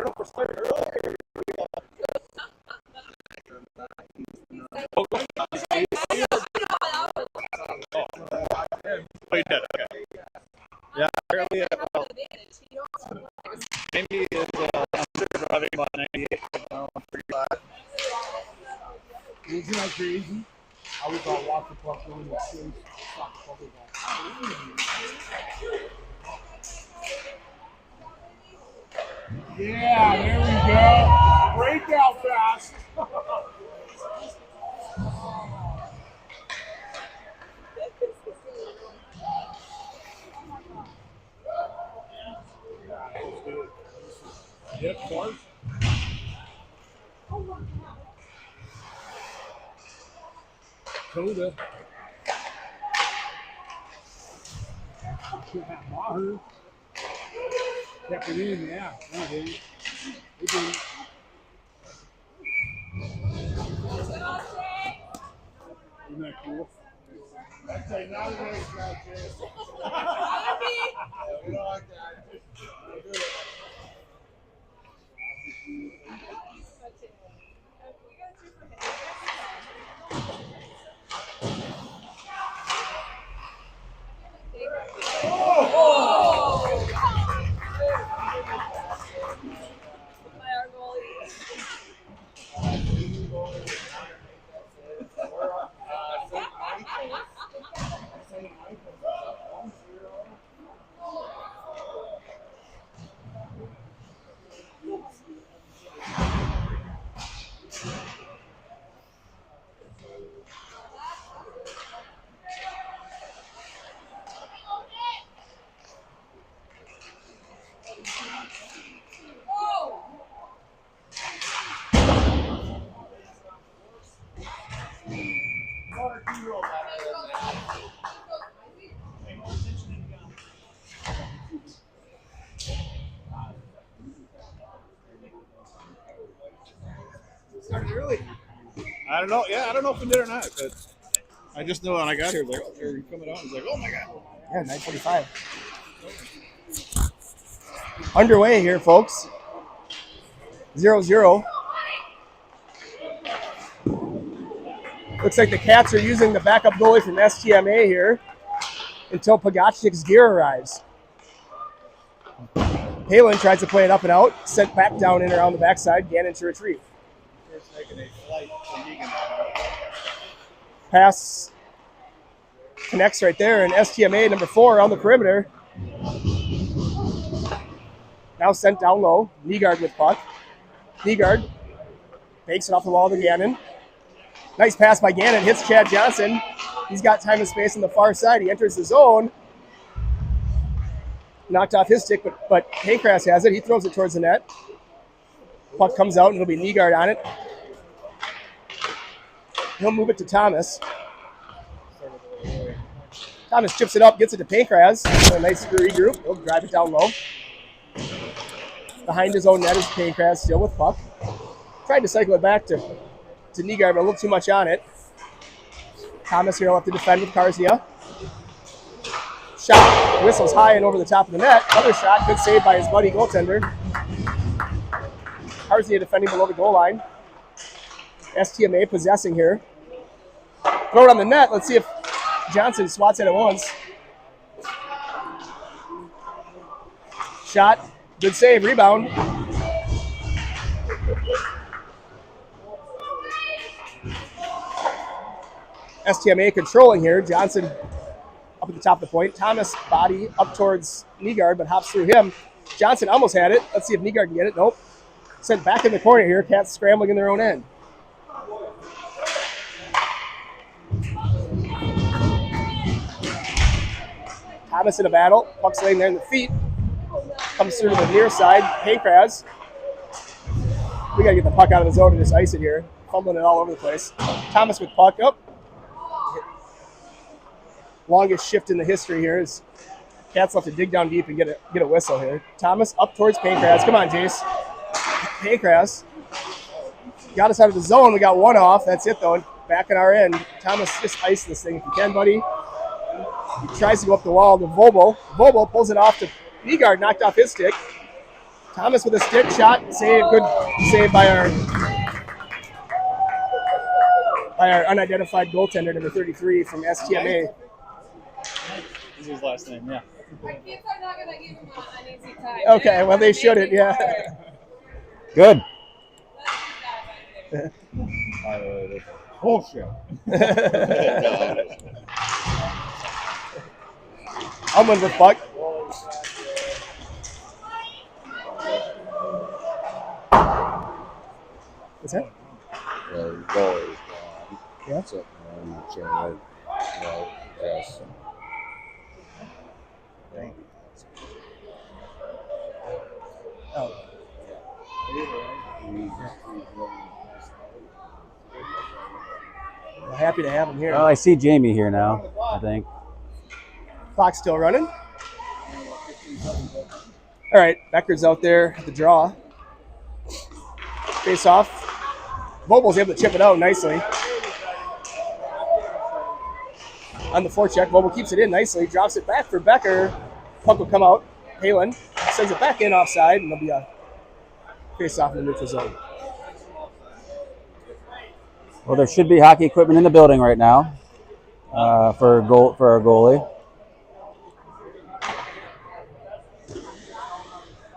don't know if we're starting early. Oh, you did. Okay. Yeah, apparently, well, maybe it's driving about 98. Isn't that crazy? I was gonna walk the puck over the stage. Yeah, there we go. Breakout pass. Yep, Clark. Coda. Maher. Kept it in, yeah. No, they did. Isn't that cool? That's a not a race right there. We don't like that. Started early. I don't know. Yeah, I don't know if we did or not, but I just know when I got here, like, oh, they're coming out. I was like, oh my god. Yeah, 9:45. Underway here, folks. 0-0. Looks like the Cats are using the backup goalie from STMA here until Pogachnik's gear arrives. Palin tries to play it up and out, sent back down in around the backside, Gannon to retrieve. Pass connects right there, and STMA number 4 on the perimeter. Now sent down low. Nygaard with puck. Nygaard bakes it off the wall to Gannon. Nice pass by Gannon, hits Chad Johnson. He's got time and space on the far side. He enters the zone. Knocked off his stick, but Haycrass has it. He throws it towards the net. Puck comes out, and it'll be Nygaard on it. He'll move it to Thomas. Thomas chips it up, gets it to Pankraz. A nice regroup. He'll drive it down low. Behind his own net is Pankraz, still with puck. Tried to cycle it back to Nygaard, but a little too much on it. Thomas here will have to defend with Karzia. Shot whistles high and over the top of the net. Another shot, good save by his buddy goaltender. Karzia defending below the goal line. STMA possessing here. Throw it on the net. Let's see if Johnson swats it at once. Shot, good save, rebound. STMA controlling here. Johnson up at the top of the point. Thomas body up towards Nygaard, but hops through him. Johnson almost had it. Let's see if Nygaard can get it. Nope. Sent back in the corner here. Cats scrambling in their own end. Thomas in a battle. Puck's laying there in the feet. Comes through to the near side. Pankraz. We got to get the puck out of the zone and just ice it here. Fumbling it all over the place. Thomas with puck up. Longest shift in the history here is Cats will have to dig down deep and get a whistle here. Thomas up towards Pankraz. Come on, Jace. Pankraz got us out of the zone. We got one off. That's it, though. Back in our end. Thomas, just ice this thing if you can, buddy. He tries to go up the wall to Vobel. Vobel pulls it off to Nygaard, knocked off his stick. Thomas with a stick shot. Save. Good save by our unidentified goaltender, number 33 from STMA. Is his last name? Yeah. My kids are not going to give him an easy time. Okay, well they shouldn't. Yeah. Good. Bullshit. Umland with puck. What's that? Yeah. Yes. Oh. We're happy to have him here. Well, I see Jamie here now, I think. Clock's still running. All right, Becker's out there at the draw. Face off. Vogel's able to chip it out nicely. On the forecheck, Vogel keeps it in nicely, drops it back for Becker. Puck will come out. Palin sends it back in offside, and there'll be a face off in the neutral zone. Well, there should be hockey equipment in the building right now for our goalie.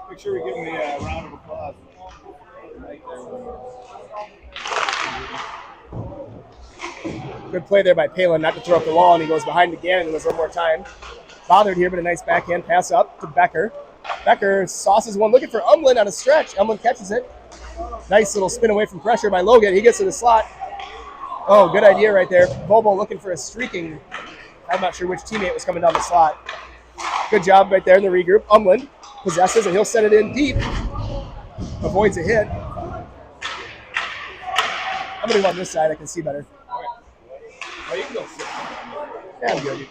Make sure we give him the round of applause. Good play there by Palin, not to throw up the wall, and he goes behind again, and there's one more time. Bothered here, but a nice backhand pass up to Becker. Becker sauces one, looking for Umland on a stretch. Umland catches it. Nice little spin away from pressure by Logan. He gets to the slot. Oh, good idea right there. Bobo looking for a streaking. I'm not sure which teammate was coming down the slot. Good job right there in the regroup. Umland possesses, and he'll set it in deep. Avoids a hit. I'm going to go on this side. I can see better. Oh, you can go sit. Yeah, I'm good.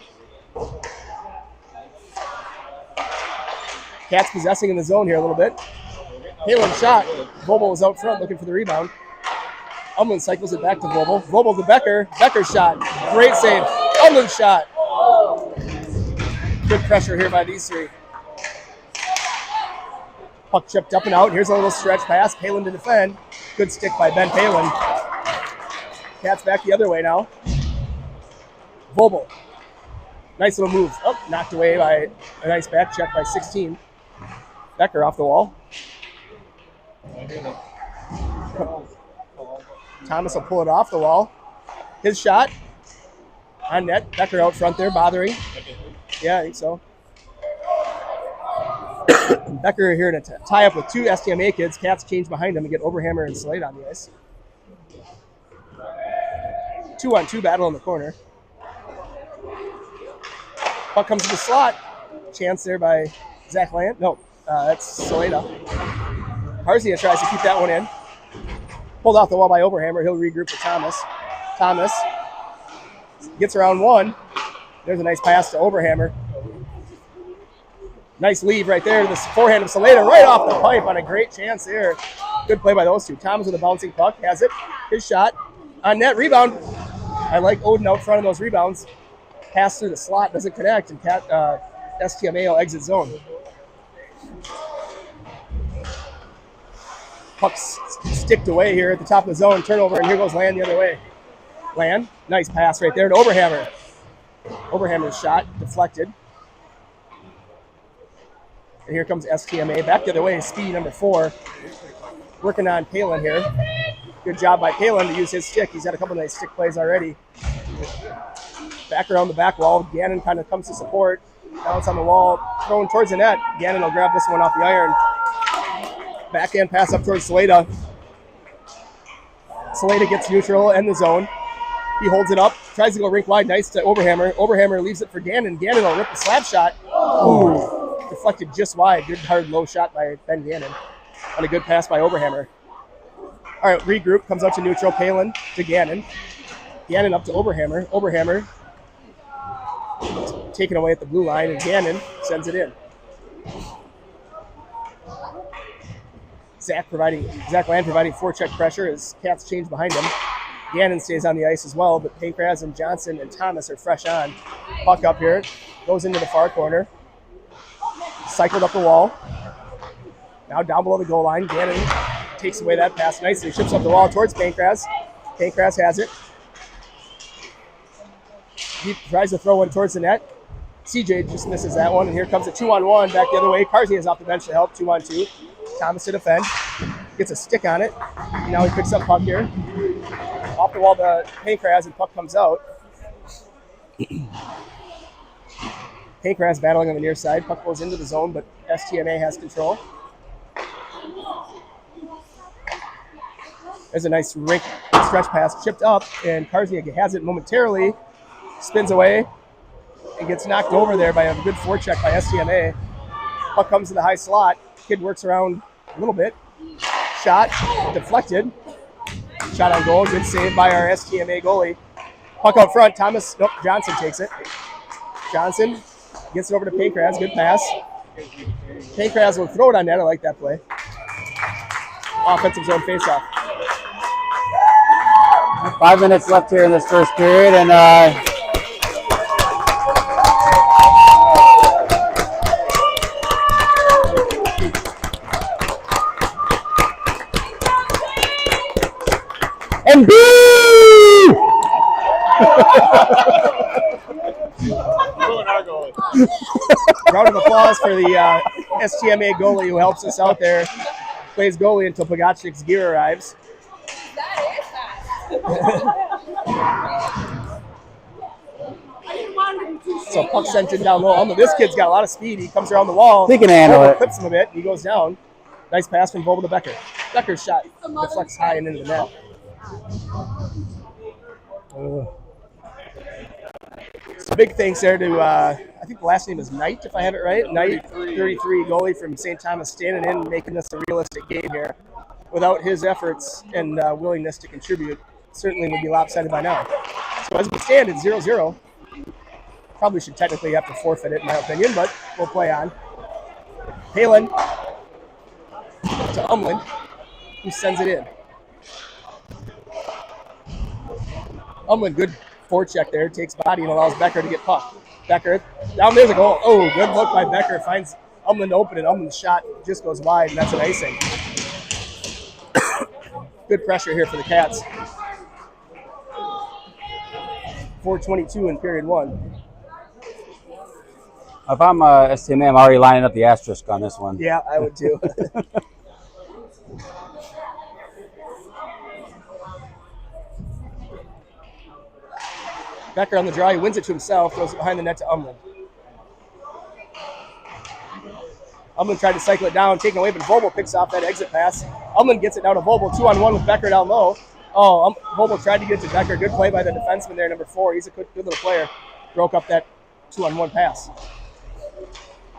Cats possessing in the zone here a little bit. Palin shot. Bobo was out front looking for the rebound. Umland cycles it back to Vobel. Vobel to Becker. Becker's shot. Great save. Umland's shot. Good pressure here by these three. Puck chipped up and out. Here's a little stretch pass. Palin to defend. Good stick by Ben Palin. Cats back the other way now. Vobel. Nice little move. Oh, knocked away by a nice back check by 16. Becker off the wall. Thomas will pull it off the wall. His shot on net. Becker out front there, bothering. Yeah, I think so. Becker here to tie up with two STMA kids. Cats change behind him and get Overhammer and Slade on the ice. 2-on-2 battle in the corner. Puck comes to the slot. Chance there by Zach Land. No, that's Saleda. Harzia tries to keep that one in. Pulled off the wall by Overhammer. He'll regroup to Thomas. Thomas gets around one. There's a nice pass to Overhammer. Nice lead right there. This forehand of Saleda right off the pipe on a great chance there. Good play by those two. Thomas with a bouncing puck. Has it. His shot. On net. Rebound. I like Odin out front of those rebounds. Pass through the slot. Doesn't connect. And STMA will exit zone. Puck's sticked away here at the top of the zone. Turnover, and here goes Land the other way. Land, nice pass right there to Overhammer. Overhammer's shot, deflected. And here comes STMA. Back the other way, speed number 4. Working on Palin here. Good job by Palin to use his stick. He's had a couple of nice stick plays already. Back around the back wall. Gannon kind of comes to support. Now it's on the wall, thrown towards the net. Gannon will grab this one off the iron. Backhand pass up towards Saleda. Saleda gets neutral and the zone. He holds it up, tries to go rink wide, nice to Overhammer. Overhammer leaves it for Gannon. Gannon will rip the slap shot. Ooh, deflected just wide. Good hard low shot by Ben Gannon. And a good pass by Overhammer. All right, regroup, comes out to neutral. Palin to Gannon. Gannon up to Overhammer. Overhammer taken away at the blue line, and Gannon sends it in. Zach Land providing forecheck pressure as Cats change behind him. Gannon stays on the ice as well, but Pankraz and Johnson and Thomas are fresh on. Puck up here, goes into the far corner. Cycled up the wall. Now down below the goal line, Gannon takes away that pass nicely, ships up the wall towards Pancras. Pancras has it. He tries to throw one towards the net. CJ just misses that one, and here comes a 2-on-1 back the other way. Carsey is off the bench to help, 2-on-2. Thomas to defend. Gets a stick on it. Now he picks up puck here. Off the wall to Pancras, and puck comes out. Pancras battling on the near side. Puck goes into the zone, but STMA has control. There's a nice Rink stretch pass chipped up, and Carsey has it momentarily. Spins away and gets knocked over there by a good forecheck by STMA. Puck comes to the high slot. Kid works around a little bit. Shot deflected. Shot on goal. Good save by our STMA goalie. Puck out front. Johnson takes it. Johnson gets it over to Pancras. Good pass. Pancras will throw it on net. I like that play. Offensive zone faceoff. 5 minutes left here in this first period, and and boo! Round of applause for the STMA goalie who helps us out there. Plays goalie until Pogachnik's gear arrives. That is fast. So puck sent in down low. This kid's got a lot of speed. He comes around the wall. He can handle Vogel it. clips him a bit. And he goes down. Nice pass from Vogel to Becker. Becker's shot deflects high and into the net. So big thanks there to, I think the last name is Knight, if I have it right. Knight, 33 goalie from St. Thomas, standing in and making this a realistic game here. Without his efforts and willingness to contribute, certainly would be lopsided by now. So as we stand, it's 0-0. Probably should technically have to forfeit it, in my opinion, but we'll play on. Palin to Umland, who sends it in. Umland, good forecheck there, takes body and allows Becker to get puck. Becker, down there's a goal. Oh, good look by Becker, finds Umland open, and Umland's shot just goes wide, and that's an icing. Good pressure here for the Cats. 4:22 in period one. If I'm STMA, I'm already lining up the asterisk on this one. Yeah, I would too. Becker on the draw, he wins it to himself, throws it behind the net to Umland. Umland tried to cycle it down, taken away, but Vogel picks off that exit pass. Umland gets it down to Vogel, 2-on-1 with Becker down low. Oh, Vogel tried to get to Becker. Good play by the defenseman there, number 4. He's a good little player. Broke up that 2-on-1 pass.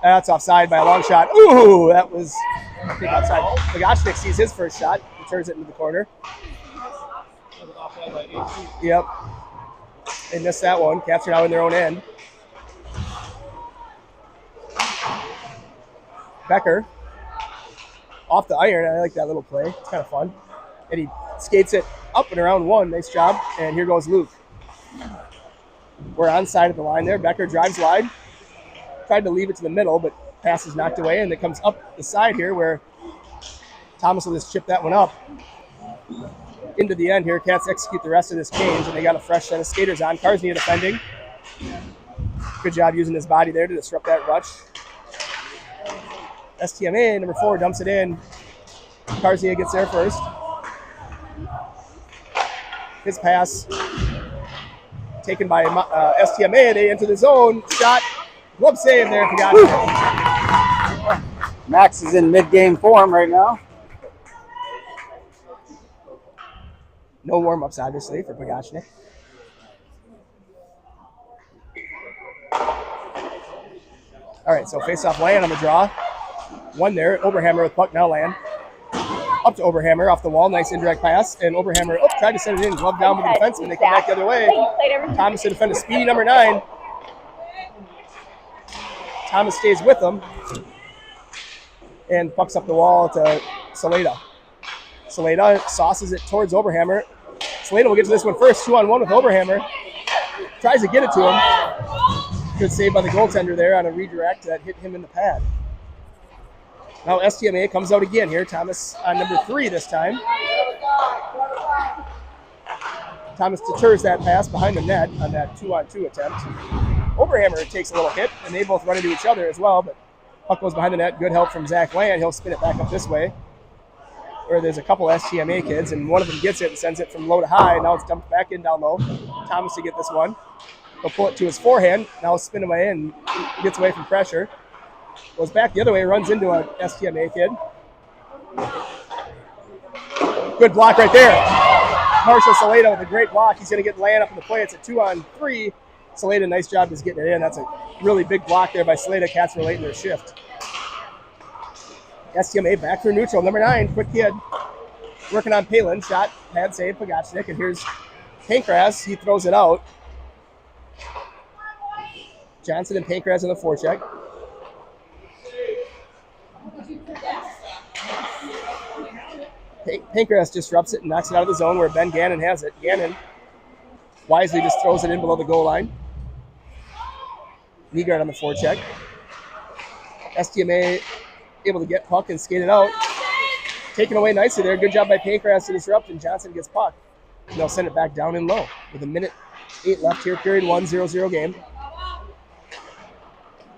That's offside by a long shot. Ooh, that was, I think, outside. Pogachnik sees his first shot. He turns it into the corner. Yep. They missed that one. Cats are now in their own end. Becker off the iron. I like that little play. It's kind of fun. And he skates it up and around one. Nice job. And here goes Luke. We're onside of the line there. Becker drives wide. Tried to leave it to the middle, but pass is knocked away. And it comes up the side here where Thomas will just chip that one up. Into the end here. Cats execute the rest of this change, and they got a fresh set of skaters on. Karsnia defending. Good job using his body there to disrupt that rush. STMA, number 4, dumps it in. Karsnia gets there first. His pass taken by STMA. They enter the zone. Shot. Glove save there. Max is in mid-game form right now. No warm-ups, obviously, for Pogachnik. All right, so face-off land on the draw. One there. Oberhammer with puck, now land. Up to Oberhammer, off the wall. Nice indirect pass. And Oberhammer, tried to set it in. Glove down with the defenseman. They come back the other way. Thomas to defend a speedy number 9. Thomas stays with them. And pucks up the wall to Saleda. Saleda sauces it towards Oberhammer. Saleda will get to this one first. 2-on-1 with Oberhammer. Tries to get it to him. Good save by the goaltender there on a redirect that hit him in the pad. Now STMA comes out again here. Thomas on number 3 this time. Thomas deters that pass behind the net on that 2-on-2 attempt. Overhammer takes a little hit, and they both run into each other as well, but puck goes behind the net. Good help from Zach Land. He'll spin it back up this way, where there's a couple STMA kids, and one of them gets it and sends it from low to high. Now it's dumped back in down low. Thomas to get this one. He'll pull it to his forehand. Now spin away and gets away from pressure. Goes back the other way, runs into an STMA kid. Good block right there. Marshall Saleda with a great block. He's going to get Land up in the play. It's a 2-on-3. Saleda, nice job just getting it in. That's a really big block there by Saleda. Cats were late in their shift. STMA back for neutral. Number 9, quick kid. Working on Palin. Shot, pad save, Pagachnik. And here's Pankras. He throws it out. Johnson and Pankras in the forecheck. Pankras disrupts it and knocks it out of the zone where Ben Gannon has it. Gannon wisely just throws it in below the goal line. Nygaard on the forecheck. STMA able to get puck and skate it out. Taken away nicely there. Good job by Pankras to disrupt, and Johnson gets puck. And they'll send it back down in low with 1:08 left here. Period 1, 0-0 game.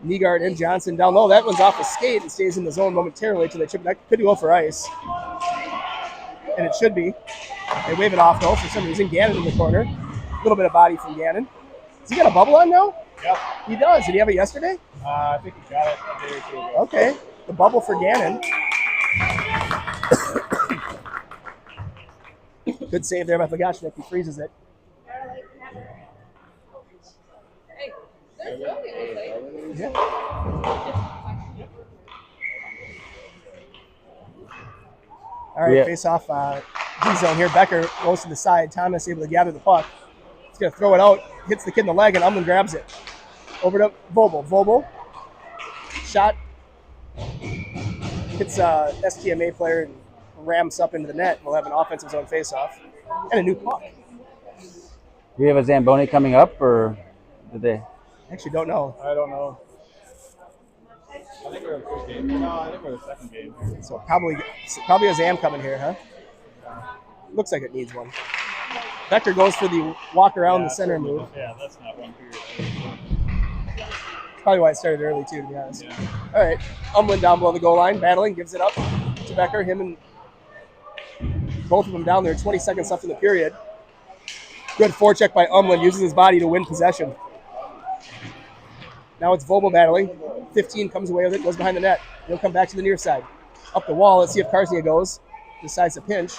Nygaard and Johnson down low. That one's off the skate and stays in the zone momentarily until they chip it. That could go for ice. And it should be. They wave it off, though, for some reason. Gannon in the corner. A little bit of body from Gannon. Has he got a bubble on now? Yep. He does. Did he have it yesterday? I think he got it a day or two ago. Okay. The bubble for Gannon. Good save there by Pagachnik. He freezes it. Hey, there's really Yeah. All right, Yeah. face off D-zone here. Becker goes to the side. Thomas able to gather the puck. He's going to throw it out. Hits the kid in the leg, and Umlin grabs it. Over to Vobel. Vobel. Shot. Hits STMA player and rams up into the net. We'll have an offensive zone face-off. And a new puck. Do we have a Zamboni coming up, or did they? Actually, don't know. I don't know. I think we're the first game. No, I think we're the second game. So probably a Zam coming here, huh? Looks like it needs one. Becker goes for the walk around the center move. Yeah, that's not one period. Probably why it started early, too, to be honest. Yeah. All right. Umlin down below the goal line, battling, gives it up to Becker. Him and both of them down there. 20 seconds left in the period. Good forecheck by Umlin. Uses his body to win possession. Now it's Vobel battling. 15 comes away with it, goes behind the net. He'll come back to the near side. Up the wall. Let's see if Karsnia goes. Decides to pinch.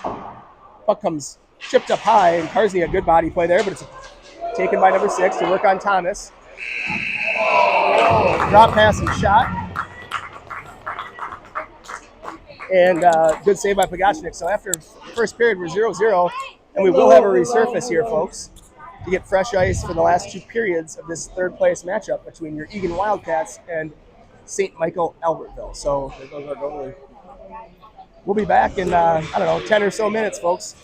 Puck comes chipped up high, and Karsnia, good body play there, but it's taken by number 6 to work on Thomas. Drop pass and shot. And good save by Pagachnik. So after first period, we're 0-0, and we will have a resurface here, folks, to get fresh ice for the last 2 periods of this third place matchup between your Eagan Wildcats and St. Michael Albertville. So we'll be back in, 10 or so minutes, folks.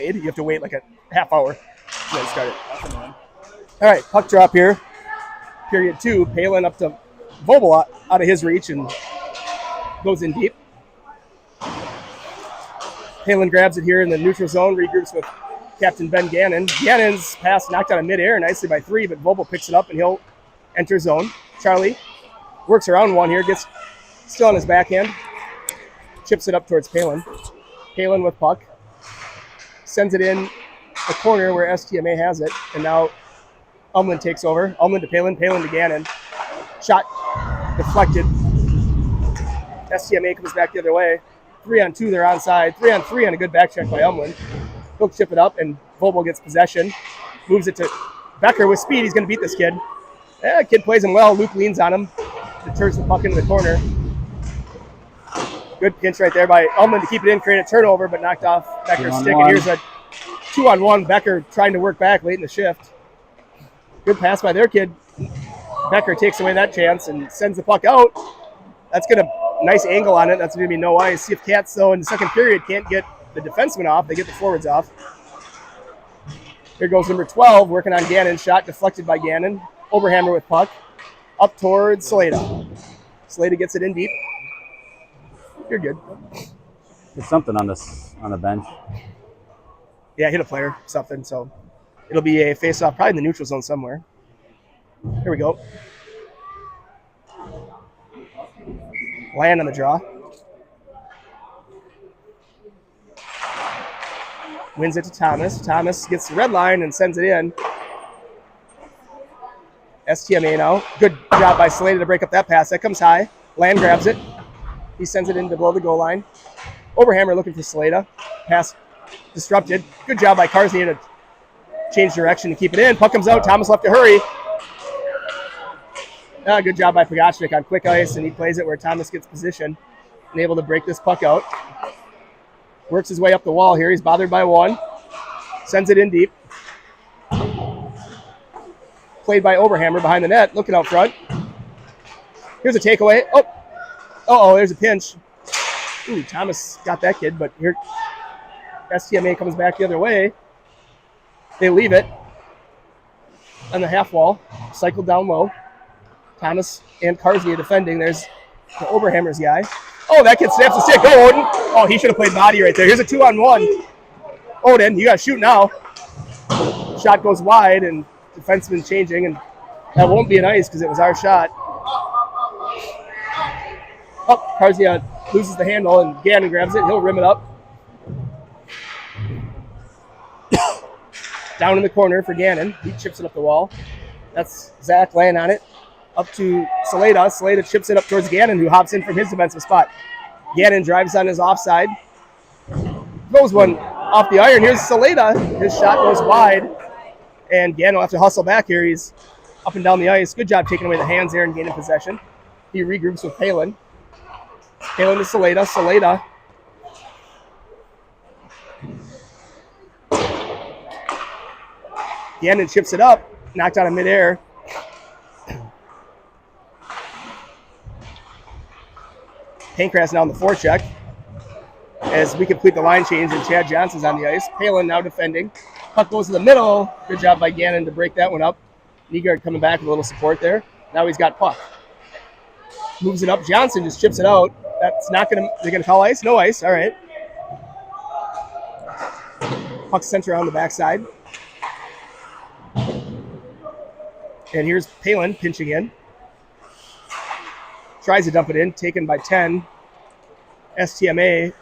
played. You have to wait like a half hour to then start it. All right, puck drop here. Period 2. Palin up to Vobel out of his reach and goes in deep. Palin grabs it here in the neutral zone, regroups with Captain Ben Gannon. Gannon's pass knocked out of midair nicely by 3, but Vobel picks it up and he'll enter zone. Charlie works around one here, gets still on his backhand, chips it up towards Palin. Palin with puck, sends it in the corner where STMA has it, and now Umlin takes over. Umlin to Palin, Palin to Gannon. Shot deflected. STMA comes back the other way. 3-on-2, they're onside. 3-on-3 on a good back check by Umlin. He'll chip it up, and Vobel gets possession. Moves it to Becker with speed. He's going to beat this kid. Kid plays him well. Luke leans on him. Deters the puck into the corner. Good pinch right there by Umlin to keep it in, create a turnover, but knocked off Becker's stick. And here's a 2-on-1. Becker trying to work back late in the shift. Good pass by their kid. Becker takes away that chance and sends the puck out. That's going to nice angle on it. That's going to be no ice. See if Cats, though, in the second period can't get the defenseman off. They get the forwards off. Here goes number 12, working on Gannon. Shot deflected by Gannon. Oberhammer with puck. Up towards Saleda. Saleda gets it in deep. You're good. There's something on the bench. Yeah, hit a player, something. So it'll be a face-off, probably in the neutral zone somewhere. Here we go. Land on the draw. Wins it to Thomas. Thomas gets the red line and sends it in. STMA now. Good job by Saleda to break up that pass. That comes high. Land grabs it. He sends it in below the goal line. Oberhammer looking for Saleda. Pass disrupted. Good job by Karsny to change direction to keep it in. Puck comes out. Thomas left to hurry. Good job by Pogachnik on quick ice, and he plays it where Thomas gets position and able to break this puck out. Works his way up the wall here. He's bothered by 1. Sends it in deep. Played by Oberhammer behind the net, looking out front. Here's a takeaway. Oh, there's a pinch. Ooh, Thomas got that kid, but here STMA comes back the other way. They leave it on the half wall, cycled down low. Thomas and Karsny are defending. There's the Oberhammer's guy. Oh, that kid snaps the stick. Go, Odin. Oh, he should have played body right there. Here's a 2-on-1. Odin, you got to shoot now. Shot goes wide, and defenseman changing, and that won't be an ice because it was our shot. Oh, Karsny loses the handle, and Gannon grabs it. He'll rim it up. Down in the corner for Gannon. He chips it up the wall. That's Zach laying on it. Up to Saleda. Saleda chips it up towards Gannon, who hops in from his defensive spot. Gannon drives on his offside. Throws one off the iron. Here's Saleda. His shot goes wide. And Gannon will have to hustle back here. He's up and down the ice. Good job taking away the hands there and gaining possession. He regroups with Palin. Palin to Saleda. Saleda. Gannon chips it up. Knocked out of midair. Pancras now on the forecheck as we complete the line change and Chad Johnson's on the ice. Palin now defending. Puck goes to the middle. Good job by Gannon to break that one up. Nygaard coming back with a little support there. Now he's got puck. Moves it up. Johnson just chips it out. That's not going to – they're going to call ice? No ice. All right. Puck sent around the backside. And here's Palin pinching in. Tries to dump it in, taken by 10. STMA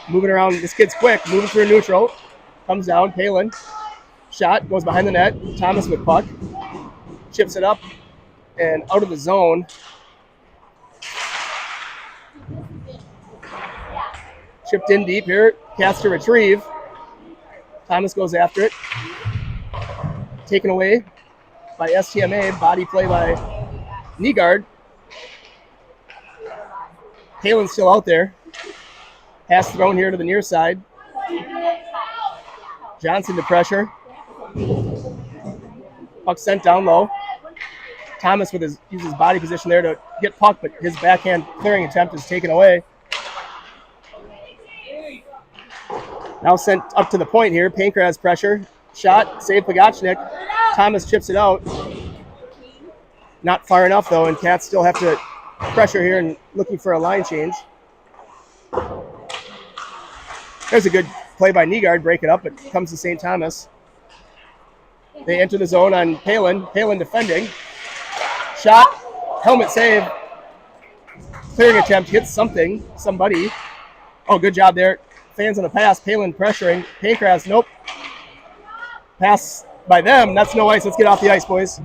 moving around. This kid's quick, moving through neutral. Comes down, Palin. Shot, goes behind the net. Thomas with puck. Chips it up and out of the zone. Chipped in deep here. Cast to retrieve. Thomas goes after it. Taken away by STMA. Body play by Nygaard. Palin's still out there. Pass thrown here to the near side. Johnson to pressure. Puck sent down low. Thomas uses his body position there to get puck, but his backhand clearing attempt is taken away. Now sent up to the point here. Pankraz pressure. Shot. Save Pagachnik. Thomas chips it out. Not far enough, though, and Cats still have to pressure here and looking for a line change. There's a good play by Nygaard. Break it up, but comes to St. Thomas. They enter the zone on Palin. Palin defending. Shot. Helmet save. Clearing attempt. Hits somebody. Oh, good job there. Fans on the pass. Palin pressuring. Pankraz, nope. Pass by them. That's no ice. Let's get off the ice, boys.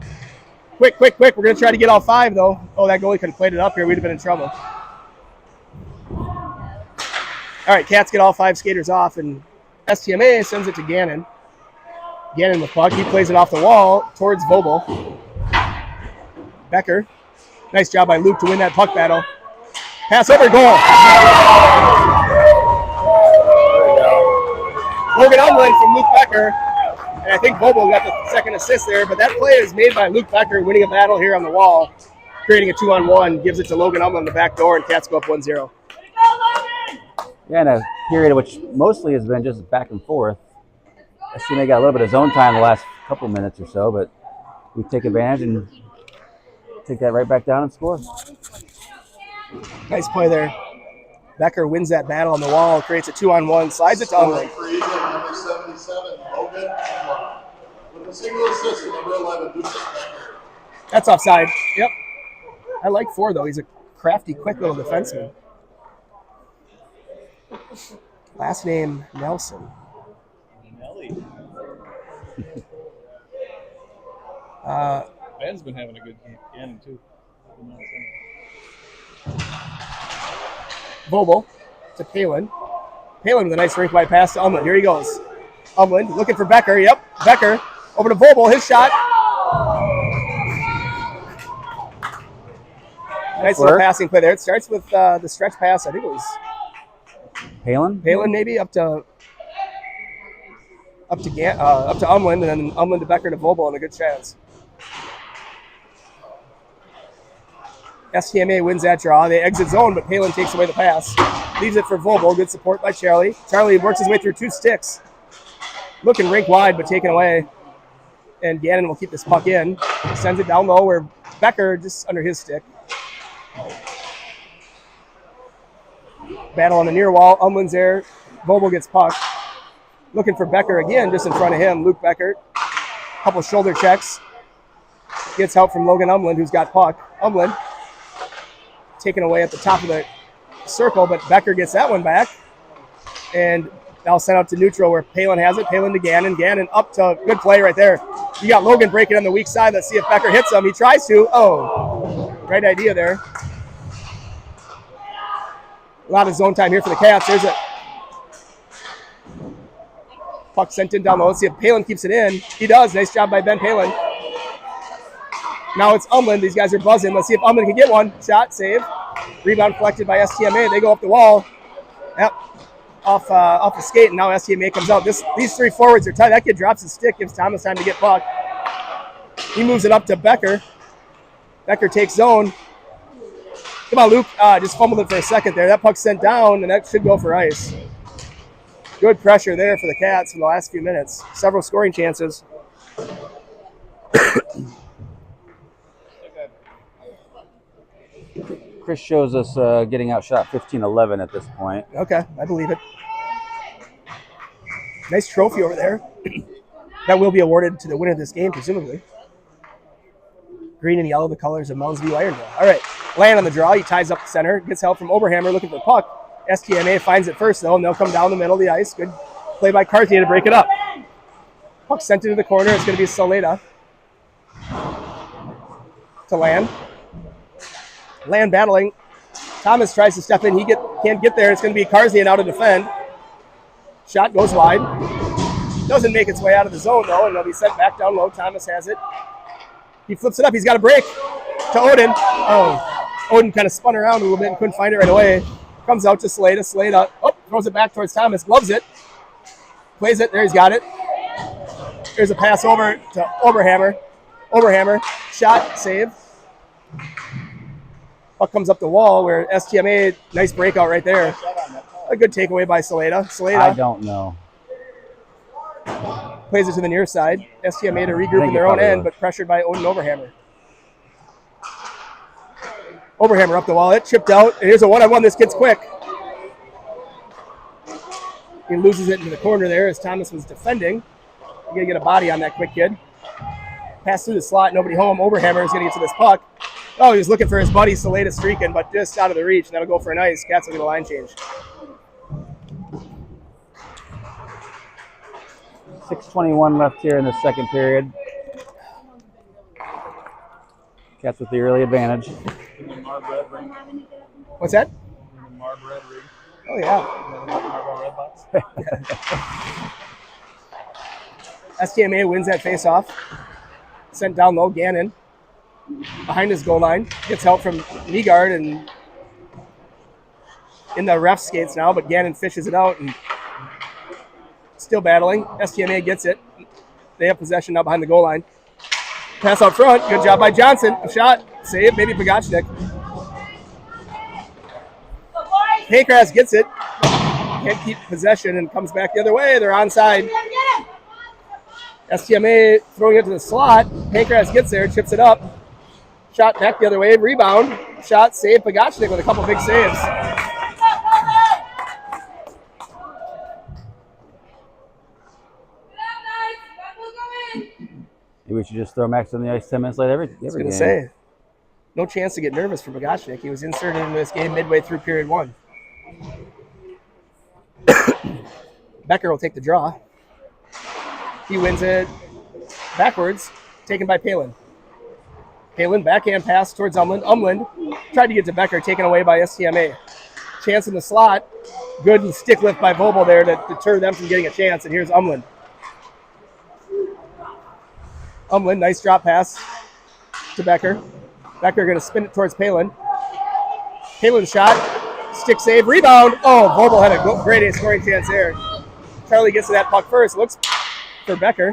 Quick. We're going to try to get all 5, though. Oh, that goalie could have played it up here. We'd have been in trouble. All right, Cats get all 5 skaters off, and STMA sends it to Gannon. Gannon with puck. He plays it off the wall towards Vogel. Becker. Nice job by Luke to win that puck battle. Pass over, goal. Logan Umland from Luke Becker. And I think Vogel got the second assist there, but that play is made by Luke Becker winning a battle here on the wall, creating a 2-on-1, gives it to Logan Umland on the back door, and Cats go up 1-0. Yeah, in a period which mostly has been just back and forth. STMA got a little bit of zone time the last couple minutes or so, but we take advantage and take that right back down and score. Nice play there. Becker wins that battle on the wall, creates a 2-on-1, slides it to Umland. Number 77, Logan Umland. With a single assist, number 11, That's offside. Yep. I like 4, though. He's a crafty, quick little defenseman. Last name, Nelson. Nelly. Ben's been having a good game, too. Vogel to Palin. Palin with a nice rink wide pass to Umland. Here he goes. Umland looking for Becker. Yep, Becker. Over to Vogel. His shot. Nice little passing play there. It starts with the stretch pass. I think it was Palin maybe up to Umland, and then Umland to Becker to Vogel, and a good chance. STMA wins that draw. They exit zone, but Palin takes away the pass. Leaves it for Vogel. Good support by Charlie. Charlie works his way through 2 sticks. Looking rink wide, but taken away. And Gannon will keep this puck in. Sends it down low where Becker just under his stick. Battle on the near wall. Umland's there. Vogel gets puck. Looking for Becker again, just in front of him. Luke Becker. Couple shoulder checks. Gets help from Logan Umland, who's got puck. Umland taken away at the top of the circle, but Becker gets that one back. And now sent out to neutral where Palin has it. Palin to Gannon. Gannon up to good play right there. You got Logan breaking on the weak side. Let's see if Becker hits him. He tries to. Oh, right idea there. A lot of zone time here for the Cats. There's a puck sent in down low. Let's see if Palin keeps it in. He does. Nice job by Ben Palin. Now it's Umland. These guys are buzzing. Let's see if Umland can get one. Shot, save. Rebound collected by STMA. They go up the wall. Yep. Off the skate, and now STMA comes out. These 3 forwards are tight. That kid drops his stick, gives Thomas time to get puck. He moves it up to Becker. Becker takes zone. Come on, Luke. Just fumbled it for a second there. That puck's sent down, and that should go for ice. Good pressure there for the Cats in the last few minutes. Several scoring chances. Chris shows us getting outshot 15-11 at this point. Okay, I believe it. Nice trophy over there. That will be awarded to the winner of this game, presumably. Green and yellow, the colors of Mounds View Irondale. All right, Land on the draw. He ties up the center, gets help from Oberhammer looking for the puck. STMA finds it first, though, and they'll come down the middle of the ice. Good play by Cartier to break it up. Puck sent into the corner. It's going to be Saleda to Land. Land battling. Thomas tries to step in. He can't get there. It's going to be Karzian out to defend. Shot goes wide. Doesn't make its way out of the zone, though, and it'll be sent back down low. Thomas has it. He flips it up. He's got a break to Odin. Oh, Odin kind of spun around a little bit and couldn't find it right away. Comes out to Saleda. Saleda throws it back towards Thomas. Gloves it. Plays it. There, he's got it. There's a pass over to Oberhammer. Oberhammer. Shot. Save. Puck comes up the wall where STMA, nice breakout right there. A good takeaway by Saleda. Saleda. I don't know. Plays it to the near side. STMA to regroup think in he their own probably end, was. but pressured by Odin Overhammer. Overhammer up the wall. It chipped out. And here's a one-on-one. This kid's quick. He loses it into the corner there as Thomas was defending. You got to get a body on that quick kid. Pass through the slot. Nobody home. Overhammer is going to get to this puck. Oh, he was looking for his buddy Saleta streaking, but just out of the reach. And that'll go for an ice. Cats will get a line change. 6:21 left here in the second period. Cats with the early advantage. What's that? Oh, yeah. STMA wins that faceoff. Sent down low. Gannon behind his goal line. Gets help from Nygaard and in the ref skates now, but Gannon fishes it out and still battling. STMA gets it. They have possession now behind the goal line. Pass out front. Good job by Johnson. A shot. Save. Maybe Pagachnik. Pankraz gets it. Can't keep possession and comes back the other way. They're onside. STMA throwing it to the slot. Pankraz gets there, chips it up. Shot back the other way. Rebound. Shot. Save. Pagachnik with a couple big saves. Maybe we should just throw Max on the ice 10 minutes later every I was game. going to say, no chance to get nervous for Pagachnik. He was inserted into this game midway through period one. Becker will take the draw. He wins it backwards, taken by Palin. Palin, backhand pass towards Umland. Umland tried to get to Becker, taken away by STMA. Chance in the slot. Good and stick lift by Vobel there to deter them from getting a chance. And here's Umland. Umland, nice drop pass to Becker. Becker going to spin it towards Palin. Palin shot. Stick save. Rebound. Oh, Vobel had a great scoring chance there. Charlie gets to that puck first. Looks for Becker.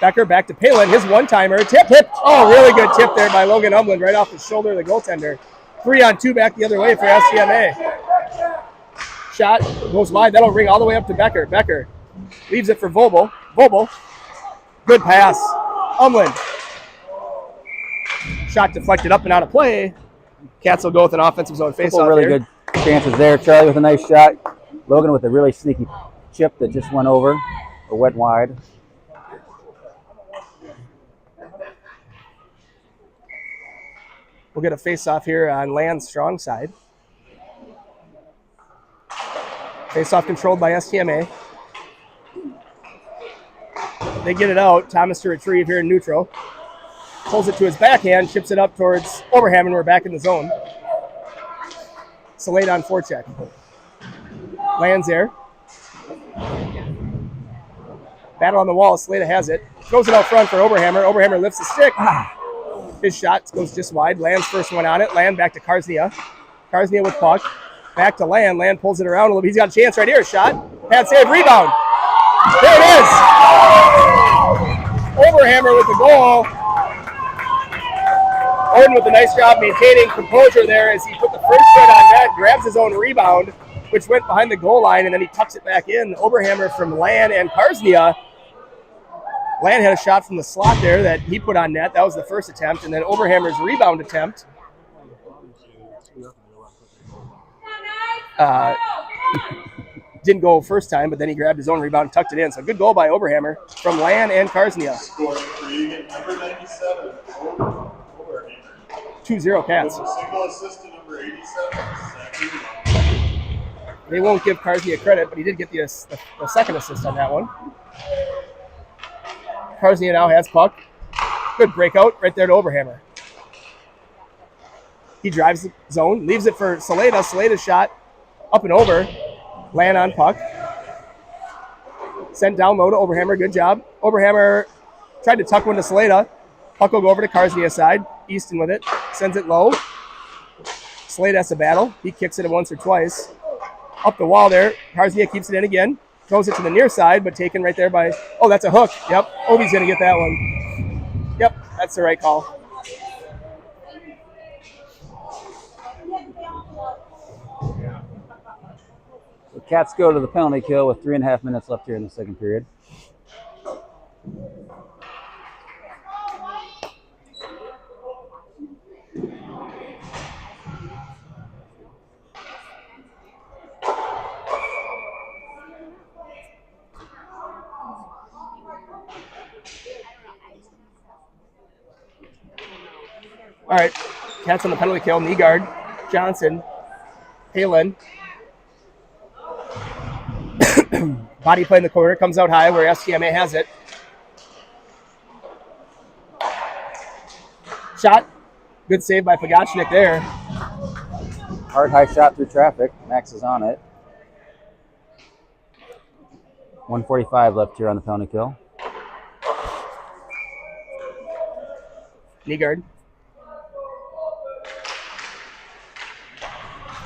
Becker back to Palin. His one-timer. Tip. Oh, really good tip there by Logan Umland right off the shoulder of the goaltender. 3-on-2 back the other way for STMA. Shot goes wide. That'll ring all the way up to Becker. Becker leaves it for Vobel. Vobel. Good pass. Umland. Shot deflected up and out of play. Cats will go with an offensive zone faceoff. Really good chances there. Charlie with a nice shot. Logan with a really sneaky chip that just went over or went wide. We'll get a face-off here on Land's strong side. Face-off controlled by STMA. They get it out. Thomas to retrieve here in neutral. Pulls it to his backhand, chips it up towards Overham, and we're back in the zone. Salade on forecheck. Lands there. Battle on the wall. Salada has it. Throws it out front for Overhammer. Overhammer lifts the stick. His shot goes just wide. Land's first one on it. Land back to Karsnia. Karsnia with puck. Back to Land. Land pulls it around a little bit. He's got a chance right here. Shot. Pad save. Rebound. There it is. Overhammer with the goal. Odin with a nice job maintaining composure there as he put the first foot on net, grabs his own rebound, which went behind the goal line, and then he tucks it back in. Overhammer from Land and Karsnia. Land had a shot from the slot there that he put on net. That was the first attempt, and then Overhammer's rebound attempt. Didn't go first time, but then he grabbed his own rebound and tucked it in. So good goal by Overhammer from Land and Karsnia. Scoring for Eagan, number 97, Overhammer. 2-0 Cats. With a single assist to number 87, Zach. They won't give Karsnia credit, but he did get the second assist on that one. Karsnia now has puck. Good breakout right there to Overhammer. He drives the zone, leaves it for Salada. Salada's shot up and over. Land on puck. Sent down low to Overhammer. Good job. Overhammer tried to tuck one to Salada. Puck will go over to Karsnia's side. Easton with it. Sends it low. Salada has to battle. He kicks it once or twice. Up the wall there. Karsnia keeps it in again. Throws it to the near side, but taken right there by... Oh, that's a hook. Yep. Obi's going to get that one. Yep, that's the right call. Cats go to the penalty kill with 3.5 minutes left here in the second period. All right, Cats on the penalty kill. Knee guard, Johnson, Palin. Body play in the corner, comes out high where STMA has it. Shot, good save by Pagachnik there. Hard high shot through traffic. Max is on it. 1:45 left here on the penalty kill. Knee guard.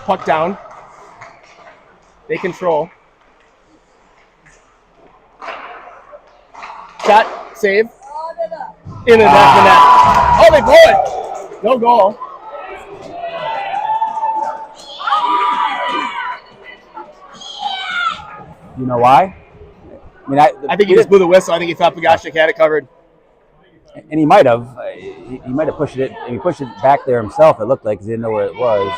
Puck down. They control. Shot, save. In the back of the net. Oh, they blow it. No goal. You know why? I mean, I think he just blew the whistle. I think he thought Pagachnik had it covered. And he might have. He might have pushed it. He pushed it back there himself. It looked like he didn't know where it was.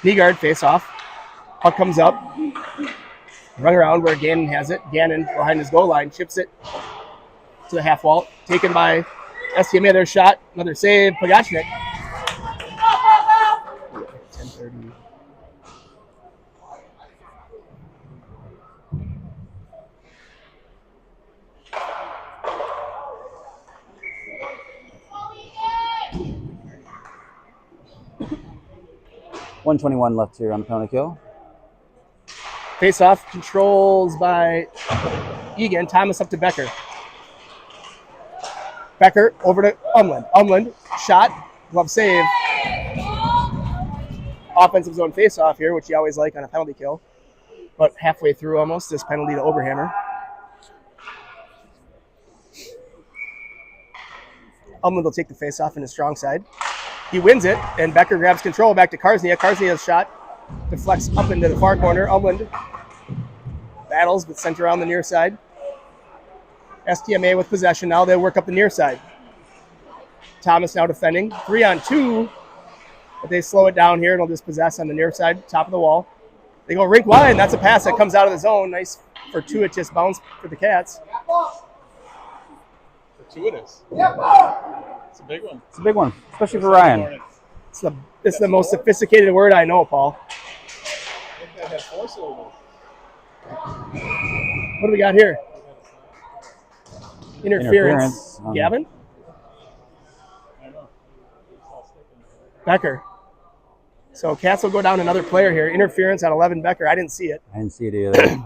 Knee guard, face off. Puck comes up. Run around where Gannon has it. Gannon behind his goal line, chips it to the half wall. Taken by STMA. Their shot. Another save. Pagachnik. 10:30. .121 left here on the penalty kill. Face off. Controls by Eagan. Thomas up to Becker. Becker over to Umland. Umland. Shot. Glove save. Offensive zone face off here, which you always like on a penalty kill. But halfway through almost this penalty to Oberhammer. Umland will take the face off in his strong side. He wins it, and Becker grabs control back to Karsnia. Karsnia's shot deflects up into the far corner. Umland battles, but sent around the near side. STMA with possession. Now they work up the near side. Thomas now defending. 3-on-2, but they slow it down here, and they'll just possess on the near side, top of the wall. They go rink wide, and that's a pass that comes out of the zone. Nice fortuitous bounce for the Cats. Fortuitous. It's a big one. It's a big one, especially for Ryan. It's the most sophisticated word I know, Paul. I think that had 4 syllables. What do we got here? Interference. Gavin? I don't know. Becker. So Cats will go down another player here. Interference on 11 Becker. I didn't see it. I didn't see it either.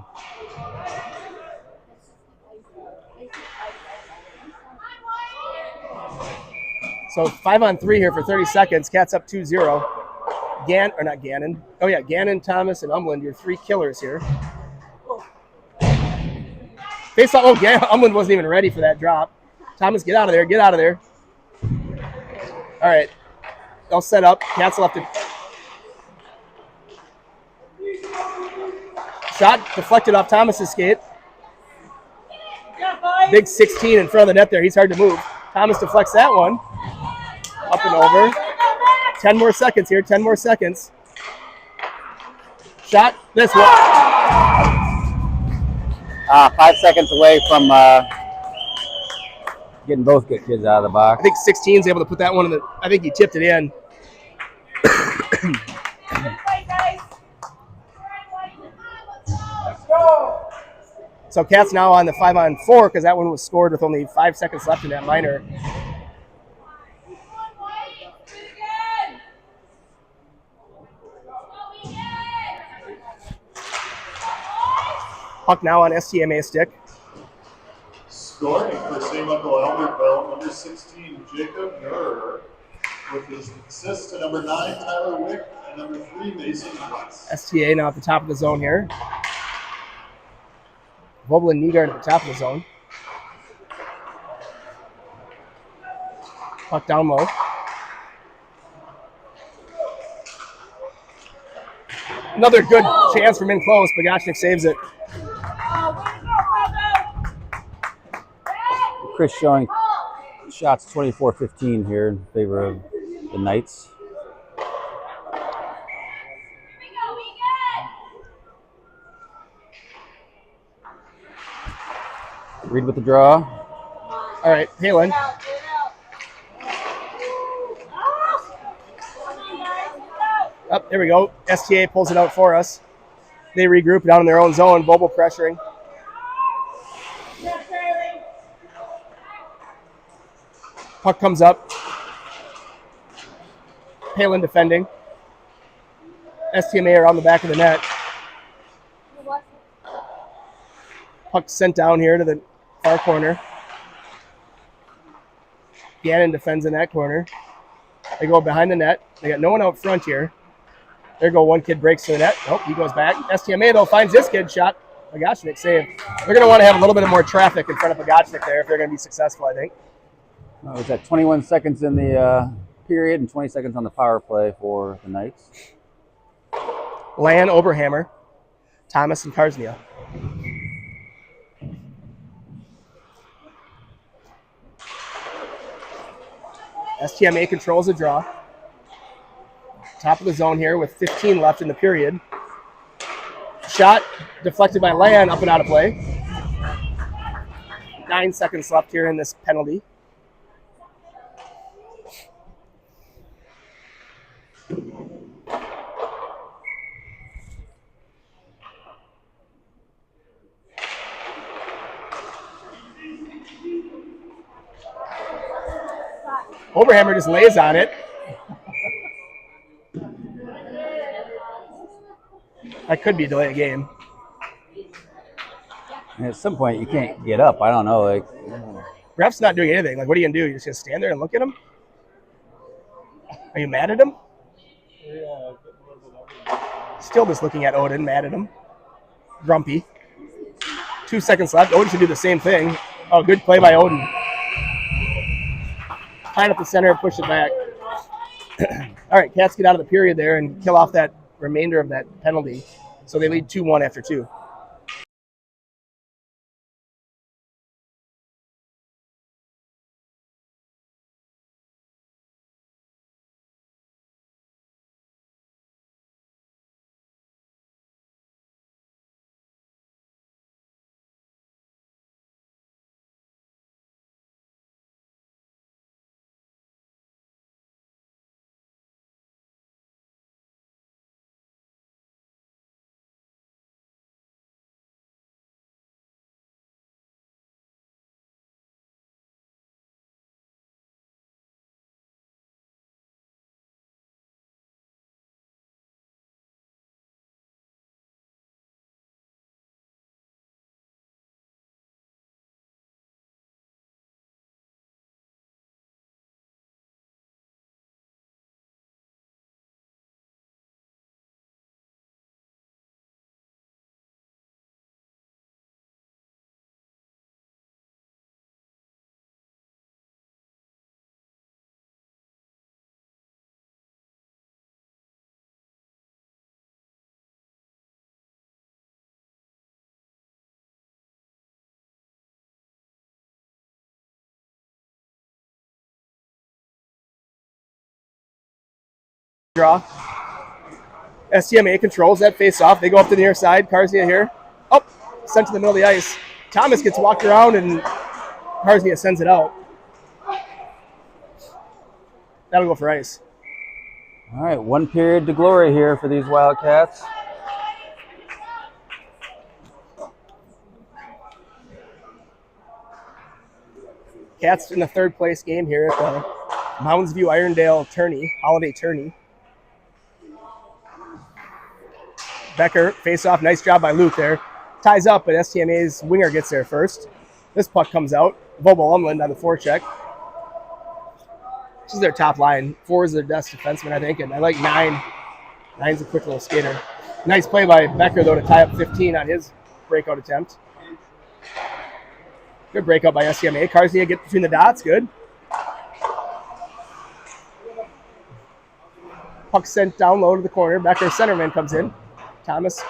So 5-on-3 here for 30 seconds. Cats up 2-0. Gannon, Thomas, and Umland, your 3 killers here. Face off. Umland wasn't even ready for that drop. Thomas, get out of there. Get out of there. All right. They'll set up. Cats will have to. Shot deflected off Thomas's skate. Big 16 in front of the net there. He's hard to move. Thomas deflects that one. Up and over. 10 more seconds here. 10 more seconds. Shot. This one. 5 seconds away from getting both good kids out of the box. I think 16 is able to put that one in the. I think he tipped it in. So Cats now on the 5-on-4 because that one was scored with only 5 seconds left in that minor. Puck now on STMA stick. Scoring for St. Michael Albertville, number 16, Jacob Neuer, with his assists to number 9, Tyler Wick, and number 3, Mason West. STA now at the top of the zone here. Vogel and Nygaard at the top of the zone. Puck down low. Another good chance from in close. Bogachnik saves it. Chris showing shots 24-15 here in favor of the Knights. Reed with the draw. All right, Halen. Up, there we go. STA pulls it out for us. They regroup down in their own zone. Bobo pressuring. Puck comes up. Palin defending. STMA around the back of the net. Puck sent down here to the far corner. Gannon defends in that corner. They go behind the net. They got no one out front here. There go one kid, breaks to the net. Nope, he goes back. STMA, though, finds this kid. Shot. Bogachnik save. They're going to want to have a little bit more traffic in front of Bogachnik there if they're going to be successful, I think. It's at 21 seconds in the period and 20 seconds on the power play for the Knights. Lan, Oberhammer, Thomas, and Karsnia. STMA controls the draw. Top of the zone here with 15 left in the period. Shot deflected by Lan, up and out of play. 9 seconds left here in this penalty. Oberhammer just lays on it. That could be a delay of game. And at some point, you can't get up. I don't know. Like, Ref's not doing anything. Like, what are you going to do? You're just going to stand there and look at him? Are you mad at him? Still just looking at Odin, mad at him. Grumpy. 2 seconds left. Odin should do the same thing. Oh, good play by Odin. Tied up the center and push it back. All right, Cats get out of the period there and kill off that remainder of that penalty. So they lead 2-1 after 2. Draw. STMA controls that face off. They go up to the near side. Karsnia here. Oh, sent to the middle of the ice. Thomas gets walked around and Karsnia sends it out. That'll go for ice. all right, 1 period to glory here for these Wildcats. Cats in the 3rd place game here at the Mounds View Irondale tourney, holiday tourney. Becker, face off, nice job by Luke there. ties up, but STMA's winger gets there first. This puck comes out. Bobo Umland on the forecheck. This is their top line. 4 is their best defenseman, I think, and I like 9. 9's a quick little skater. Nice play by Becker, though, to tie up 15 on his breakout attempt. Good breakout by STMA. Karsnia get between the dots. Good. Puck sent down low to the corner. Becker, centerman, comes in. Thomas.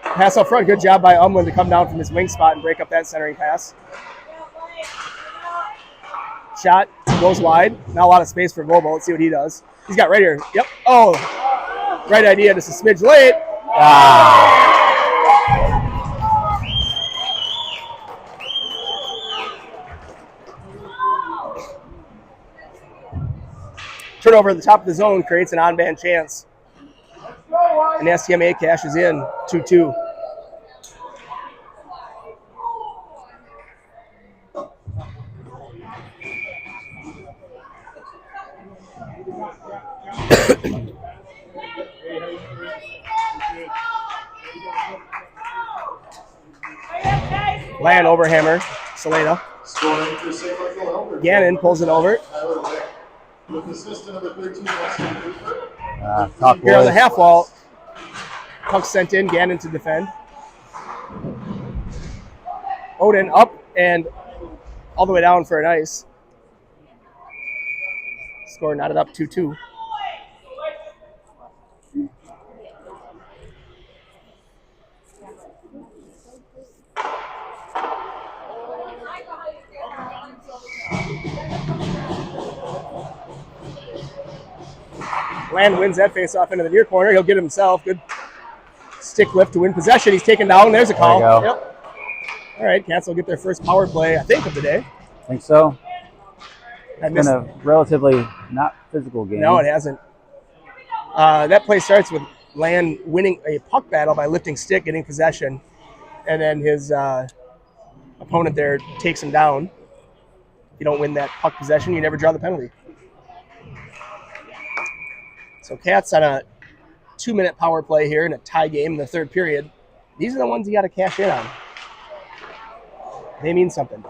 Pass up front. Good job by Umland to come down from his wing spot and break up that centering pass. Shot goes wide. Not a lot of space for Bobo. Let's see what he does. He's got right here. Yep. Oh, right idea. Just a smidge late. Turnover at the top of the zone creates an on-band chance. And STMA cashes in 2-2. Land overhammer. Salena. Scoring for St. Michael Elder. Gannon pulls it over. Tyler Wick with assist to number 13, Weston Cooper. Here on the half wall. Puck sent in. Gannon to defend. Odin up and all the way down for an ice. Score knotted up 2-2. Land wins that face-off into the near corner. He'll get himself. Good stick lift to win possession. He's taken down. There's a call. There you go. Yep. All right, Cancel will get their first power play, I think, of the day. I think so. It's been a relatively not physical game. No, it hasn't. That play starts with Land winning a puck battle by lifting stick, getting possession, and then his opponent there takes him down. If you don't win that puck possession, you never draw the penalty. So Cats on a 2-minute power play here in a tie game in the third period. These are the ones you got to cash in on. They mean something.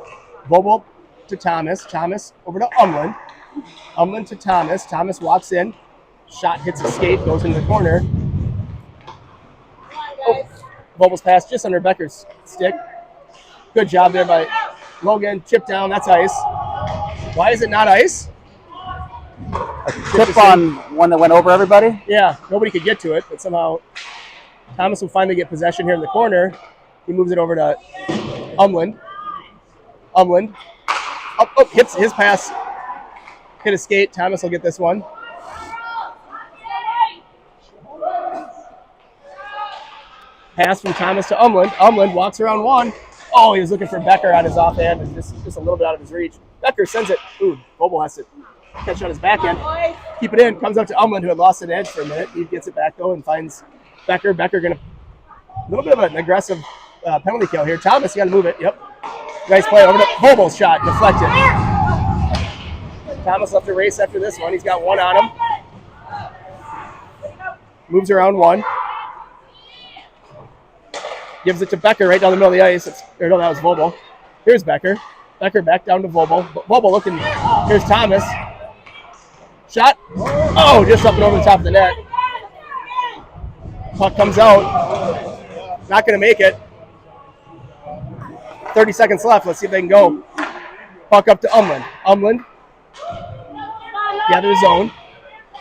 Bobo to Thomas. Thomas over to Umland. Umland to Thomas. Thomas walks in. Shot hits a skate, goes into the corner. Oh, Bobo's pass just under Becker's stick. Good job there by Logan. Chip down. That's ice. Why is it not ice? Tip on one that went over everybody? Yeah, nobody could get to it, but somehow Thomas will finally get possession here in the corner. He moves it over to Umland. Umland. Up, hits his pass. Hit a skate. Thomas will get this one. Pass from Thomas to Umland. Umland walks around one. Oh, he was looking for Becker on his offhand and just a little bit out of his reach. Becker sends it. Ooh, Bobo has to catch on his back end. Keep it in. Comes up to Umland, who had lost an edge for a minute. He gets it back, though, and finds Becker. Becker going to a little bit of an aggressive penalty kill here. Thomas, you got to move it. Yep. Nice play over to Bobo's shot. Deflected. Thomas left a race after this one. He's got one on him. Moves around one. Gives it to Becker right down the middle of the ice. No, that was Bobo. Here's Becker. Becker back down to Bobo. Bobo looking. Here's Thomas. Shot. Oh, just up and over the top of the net. Puck comes out. Not going to make it. 30 seconds left. Let's see if they can go. Puck up to Umland. Umland. Gather zone.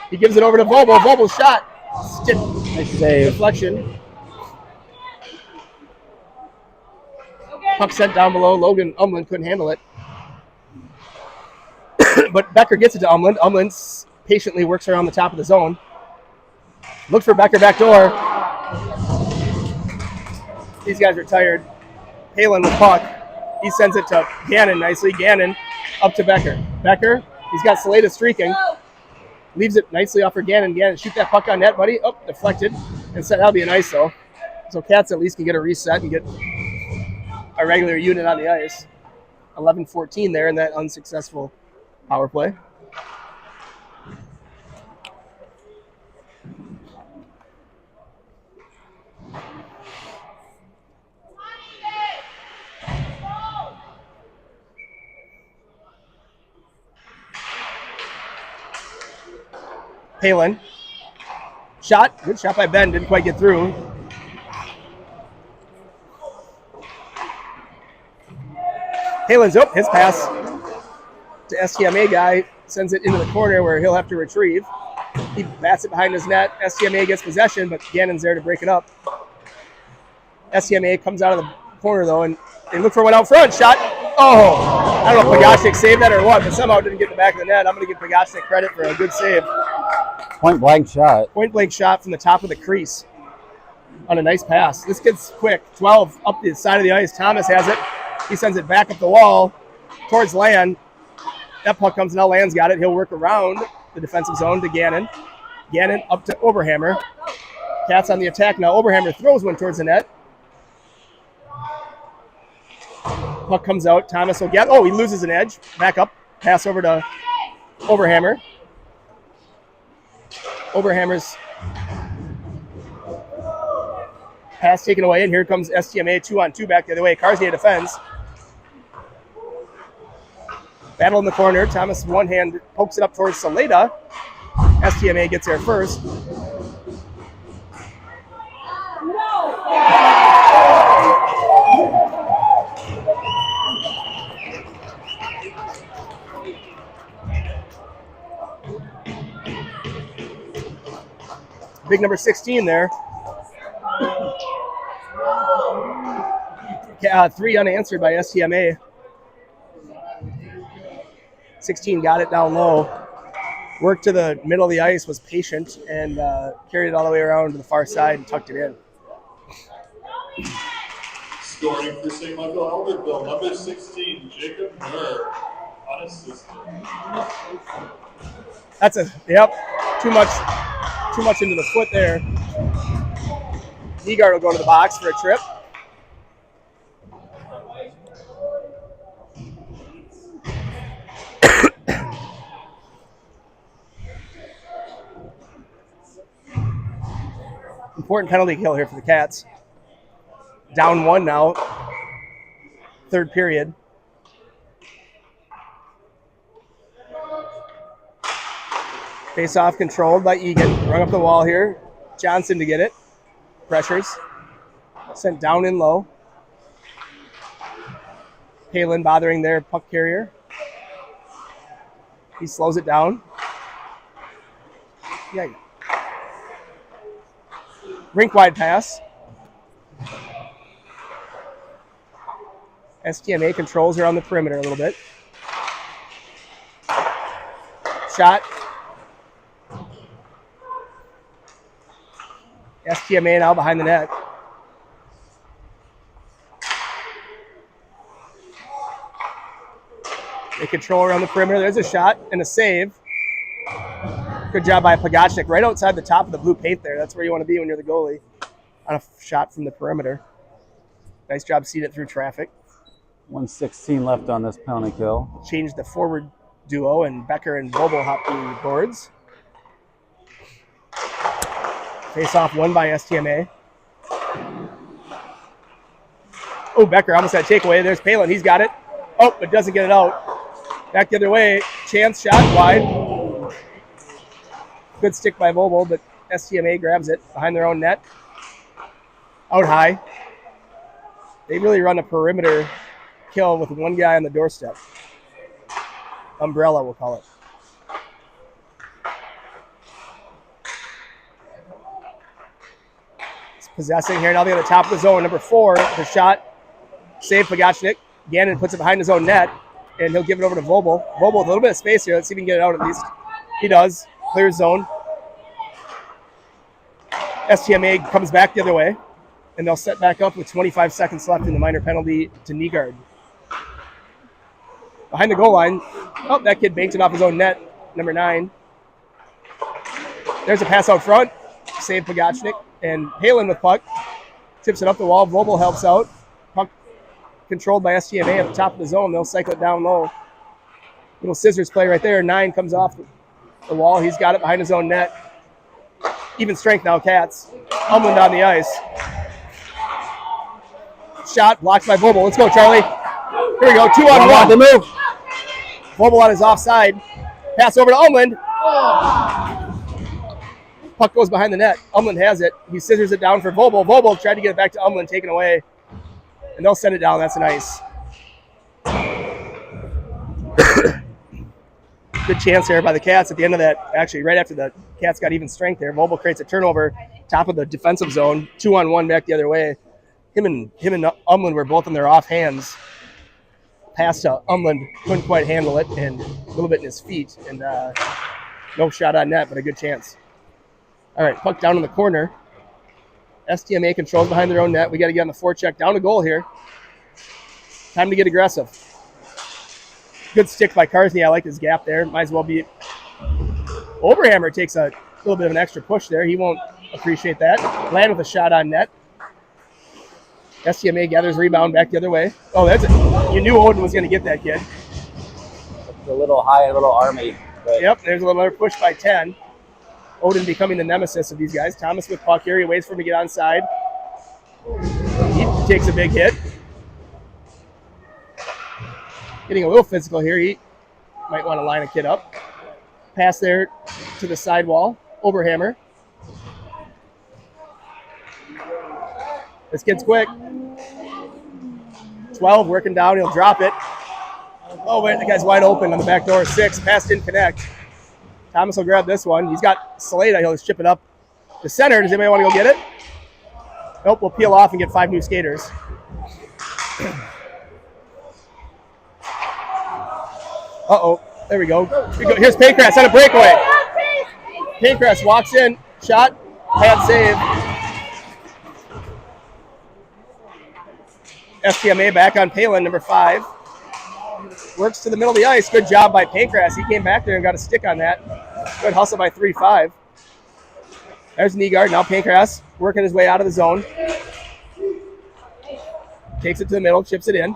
He gives it over to Bobo. Bobo's shot. Nice save. Deflection. Puck sent down below. Logan Umland couldn't handle it. But Becker gets it to Umland. Umland patiently works around the top of the zone. Looks for Becker back door. These guys are tired. Palin with puck. He sends it to Gannon nicely. Gannon up to Becker. Becker, he's got Saleta streaking. Leaves it nicely off for Gannon. Gannon, shoot that puck on net, buddy. Oh, deflected. And that'll be a nice, though. So Cats at least can get a reset and get a regular unit on the ice. 11-14 there in that unsuccessful power play. Palin. Shot. Good shot by Ben. Didn't quite get through. Palin's up. His pass to STMA guy sends it into the corner where he'll have to retrieve. He bats it behind his net. STMA gets possession, but Gannon's there to break it up. STMA comes out of the corner, though, and they look for one out front. Shot. Oh, I don't know if Pagashnik saved that or what, but somehow didn't get in the back of the net. I'm going to give Pagashnik credit for a good save. Point blank shot. Point blank shot from the top of the crease on a nice pass. This kid's quick. 12 up the side of the ice. Thomas has it. He sends it back up the wall towards Land. That puck comes now. Land's got it. He'll work around the defensive zone to Gannon. Gannon up to Oberhammer. Cats on the attack now. Oberhammer throws one towards the net. Puck comes out. Thomas will get. Oh, he loses an edge. Back up. Pass over to Oberhammer. Oberhammer's pass taken away, and here comes STMA 2-on-2 back the other way. Karsnia defends. Battle in the corner. Thomas one hand pokes it up towards Saleda. STMA gets there first. Big number 16 there. 3 unanswered by STMA. 16 got it down low. Worked to the middle of the ice, was patient, and carried it all the way around to the far side and tucked it in. Scoring for St. Michael Albertville, number 16, Jacob Murr, unassisted. That's too much into the foot there. Nygaard will go to the box for a trip. Important penalty kill here for the Cats. Down 1 now. Third period. Face-off controlled by Eagan. Run up the wall here. Johnson to get it. Pressures. Sent down in low. Palin bothering their puck carrier. He slows it down. Yeah. Rink wide pass. STMA controls her on the perimeter a little bit. Shot. STMA now behind the net. They control around the perimeter. There's a shot and a save. Good job by Pagashnik. Right outside the top of the blue paint there. That's where you want to be when you're the goalie. On a shot from the perimeter. Nice job seeing it through traffic. 1:16 left on this penalty kill. Changed the forward duo, and Becker and Bobo hop the boards. Face-off won by STMA. Oh, Becker almost had a takeaway. There's Palin. He's got it. Oh, but doesn't get it out. Back the other way. Chance shot wide. Good stick by Bobo, but STMA grabs it behind their own net. Out high. They really run a perimeter kill with one guy on the doorstep. Umbrella, we'll call it. Possessing here. Now they're at the top of the zone. Number 4, the shot. Save Pagashnik. Gannon puts it behind his own net, and he'll give it over to Vobel. Vobel with a little bit of space here. Let's see if he can get it out at least. He does. Clears zone. STMA comes back the other way, and they'll set back up with 25 seconds left in the minor penalty to Nygaard. Behind the goal line. Oh, that kid banked it off his own net. Number 9. There's a pass out front. Save Pagashnik. And Palin with puck. Tips it up the wall. Vobel helps out. Puck controlled by STMA at the top of the zone. They'll cycle it down low. Little scissors play right there. 9 comes off the wall. He's got it behind his own net. Even strength now, Cats. Umland on the ice. Shot blocked by Vobel. Let's go, Charlie. Here we go. 2-on-1. The move. Vobel on his offside. Pass over to Umland. Puck goes behind the net. Umland has it. He scissors it down for Vobel. Vobel tried to get it back to Umland, taken away. And they'll send it down. That's nice. Good chance there by the Cats at the end of that. Actually, right after the Cats got even strength there, Vobel creates a turnover, top of the defensive zone, 2-on-1 back the other way. Him and Umland were both on their off hands. Pass to Umland, couldn't quite handle it, and a little bit in his feet, and no shot on net, but a good chance. All right, puck down in the corner. STMA controls behind their own net. We got to get on the forecheck down to goal here. Time to get aggressive. Good stick by Karsny. I like his gap there. Might as well be. Overhammer takes a little bit of an extra push there. He won't appreciate that. Land with a shot on net. STMA gathers rebound back the other way. Oh, that's it. You knew Odin was going to get that kid. It's a little high, a little army. But Yep, there's a little other push by 10. Odin becoming the nemesis of these guys. Thomas with puck here. He waits for him to get onside. He takes a big hit. Getting a little physical here. He might want to line a kid up. Pass there to the sidewall. Overhammer. This kid's quick. 12 working down. He'll drop it. Oh, wait, the guy's wide open on the back door. 6. Pass didn't connect. Thomas will grab this one. He's got Salada. He'll just chip it up the center. Does anybody want to go get it? Nope, we'll peel off and get 5 new skaters. Uh-oh. There we go. Here's Pancras on a breakaway. Pancras walks in. Shot. Pad save. STMA back on Palin, number 5. Works to the middle of the ice. Good job by Pancras. He came back there and got a stick on that. Good hustle by 3-5. There's Nygaard. Now Pancras working his way out of the zone. Takes it to the middle, chips it in.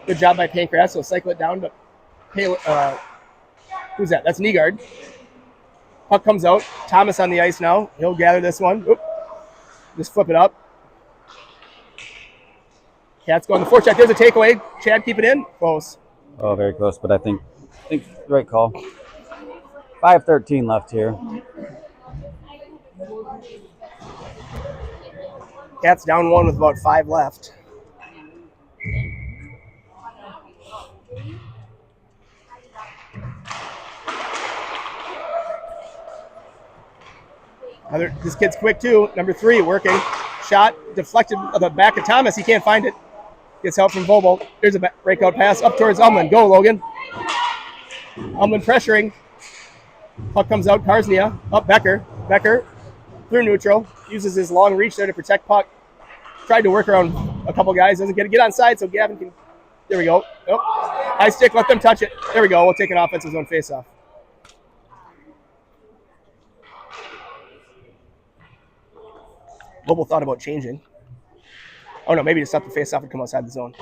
Good job by Pancras. So cycle it down to Palin. Who's that? That's Nygaard. Puck comes out. Thomas on the ice now. He'll gather this one. Oop. Just flip it up. Cats go on the forecheck. There's a takeaway. Chad, keep it in. Close. oh, very close, but I think right call. 5:13 left here. Cats down 1 with about 5 left. This kid's quick too. Number 3 working. Shot deflected at the back of Thomas. He can't find it. Gets help from Vobel. There's a breakout pass up towards Umland. Go, Logan. Umland pressuring. Puck comes out. Karsnia. Up Becker. Becker through neutral. Uses his long reach there to protect puck. Tried to work around a couple guys. Doesn't get on side, so Gavin can. There we go. Oh. High stick. Let them touch it. There we go. We'll take an offensive zone faceoff. Vobel thought about changing. Oh no, maybe to stop the face-off and come outside the zone.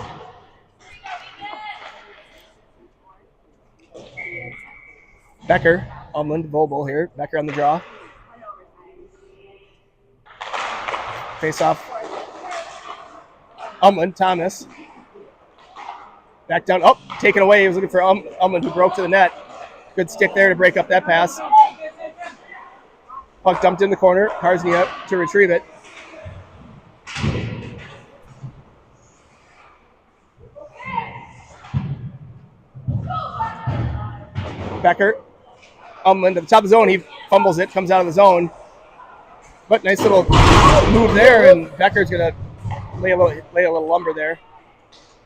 Becker, Umland, Vobel here. Becker on the draw. Face-off. Umland, Thomas. Back down. Oh, taken away. He was looking for Umland, who broke to the net. Good stick there to break up that pass. Puck dumped in the corner. Karsny up to retrieve it. Becker, Umland to the top of the zone. He fumbles it, comes out of the zone. But nice little move there, and Becker's gonna lay a little lumber there.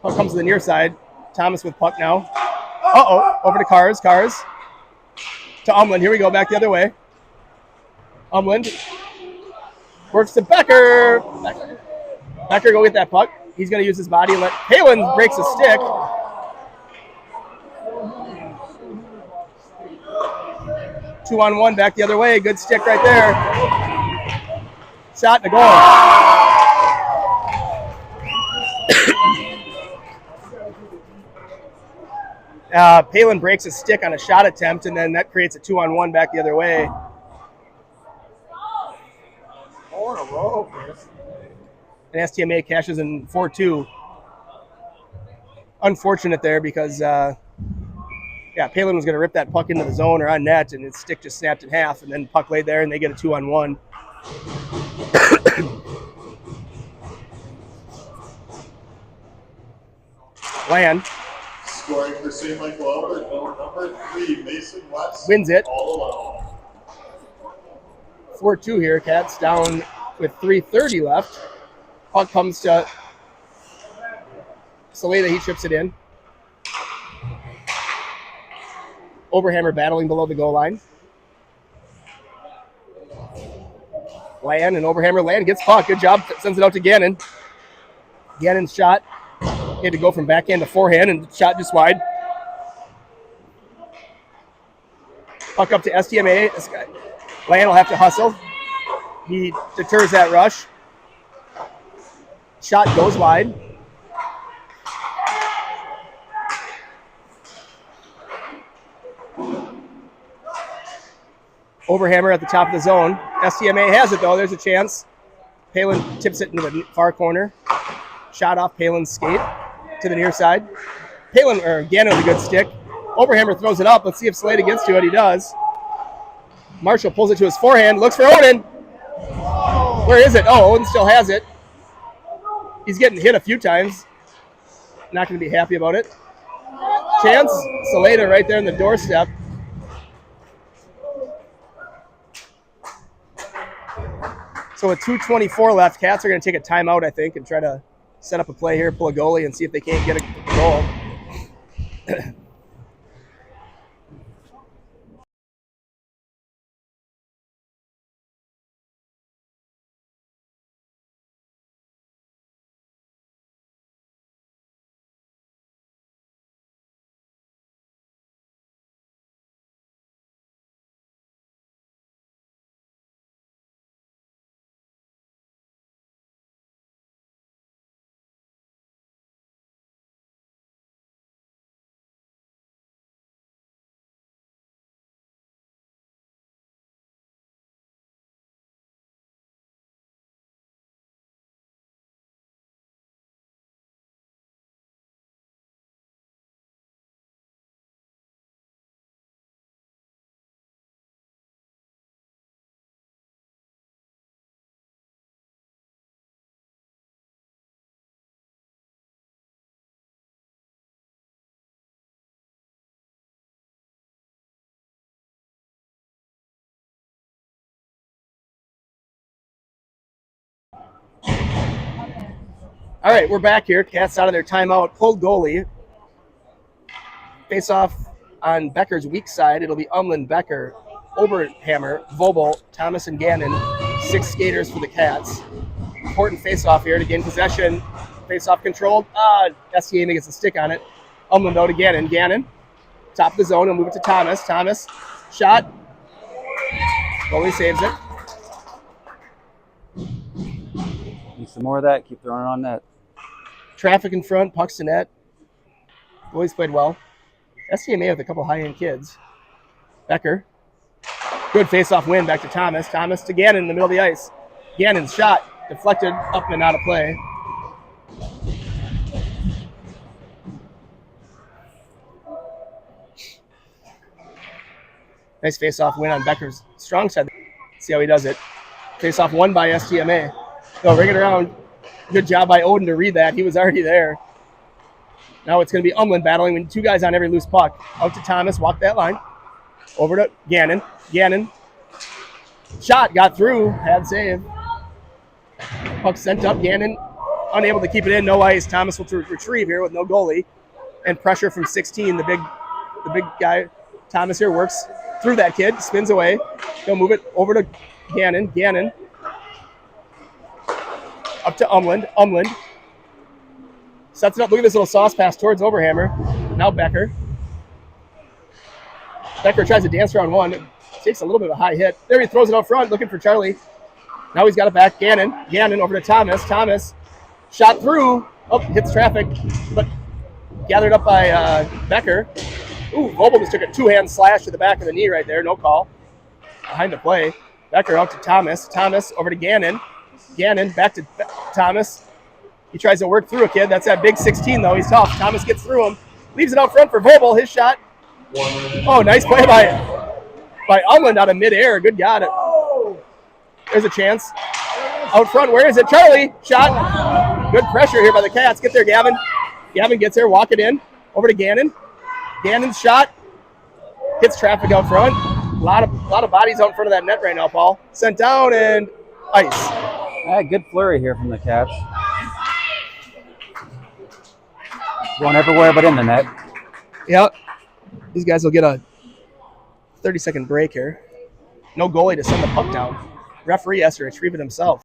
Puck comes to the near side. Thomas with puck now. Over to Cars to Umland. Here we go, back the other way. Umland works to Becker. Becker, go get that puck. He's gonna use his body and let Palin breaks a stick. Two on one, back the other way. Good stick right there. Shot and a goal. Palin breaks a stick on a shot attempt, and then that creates a 2-on-1 back the other way. 4 in a row, Chris. And STMA cashes in 4-2. Unfortunate there because Yeah, Palin was going to rip that puck into the zone or on net, and his stick just snapped in half, and then puck laid there, and they get a 2-on-1. Land Scoring for St. Michael Albert, number 3, Mason West. wins it. All alone. 4-2 here. Cats down with 3:30 left. Puck comes to Saleda. He chips it in. Oberhammer battling below the goal line. Land and Oberhammer. Land gets puck. Good job. Sends it out to Gannon. Gannon's shot. He had to go from backhand to forehand, and shot just wide. Puck up to STMA. This guy, Land will have to hustle. He deters that rush. Shot goes wide. Oberhammer at the top of the zone. STMA has it, though. There's a chance. Palin tips it into the far corner. Shot off Palin's skate to the near side. Gannon with a good stick. Oberhammer throws it up. Let's see if Saleda gets to it. He does. Marshall pulls it to his forehand. Looks for Odin. Where is it? Oh, Odin still has it. He's getting hit a few times. Not going to be happy about it. Chance. Saleda right there in the doorstep. So with 2:24 left, Cats are going to take a timeout, I think, and try to set up a play here, pull a goalie, and see if they can't get a goal. All right, we're back here. Cats out of their timeout. Pulled goalie. Face off on Becker's weak side. It'll be Umland, Becker, Oberhammer, Vobel, Thomas, and Gannon. 6 skaters for the Cats. Important face off here to gain possession. Face off controlled. STMA gets a stick on it. Umland out to Gannon. Gannon, top of the zone. He'll move it to Thomas. Thomas, shot. Goalie saves it. Need some more of that. Keep throwing it on net. Traffic in front, pucks to net. Boys played well. STMA with a couple high-end kids. Becker. Good face-off win back to Thomas. Thomas to Gannon in the middle of the ice. Gannon's shot deflected up and out of play. Nice face-off win on Becker's strong side. See how he does it. Face-off won by STMA. They'll ring it around. Good job by Odin to read that. He was already there. Now it's going to be Umland battling with 2 guys on every loose puck. Out to Thomas. Walk that line. Over to Gannon. Gannon. Shot. Got through. Had save. Puck sent up. Gannon unable to keep it in. No ice. Thomas will retrieve here with no goalie. And pressure from 16. The big guy. Thomas here works through that kid. Spins away. He'll move it over to Gannon. Gannon. Up to Umland. Umland sets it up. Look at this little sauce pass towards Oberhammer. Now Becker. Becker tries to dance around one. Takes a little bit of a high hit. There he throws it out front, looking for Charlie. Now he's got it back. Gannon. Gannon over to Thomas. Thomas. Shot through. Oh, hits traffic. But gathered up by Becker. Ooh, Vobel just took a 2-hand slash to the back of the knee right there. No call. Behind the play. Becker out to Thomas. Thomas over to Gannon. Gannon back to Thomas. He tries to work through a kid. That's that big 16, though. He's tough. Thomas gets through him. Leaves it out front for Vobel. His shot Oh, nice play by Umland out of midair. Good God. There's a chance. Out front, where is it? Charlie, shot. Good pressure here by the Cats. Get there, Gavin. Gavin gets there, walk it in. Over to Gannon. Gannon's shot. Hits traffic out front. A lot of bodies out in front of that net right now, Paul. Sent down and ice. Good flurry here from the Cats. Going everywhere but in the net. Yep. These guys will get a 30-second break here. No goalie to send the puck down. Referee has to retrieve it himself.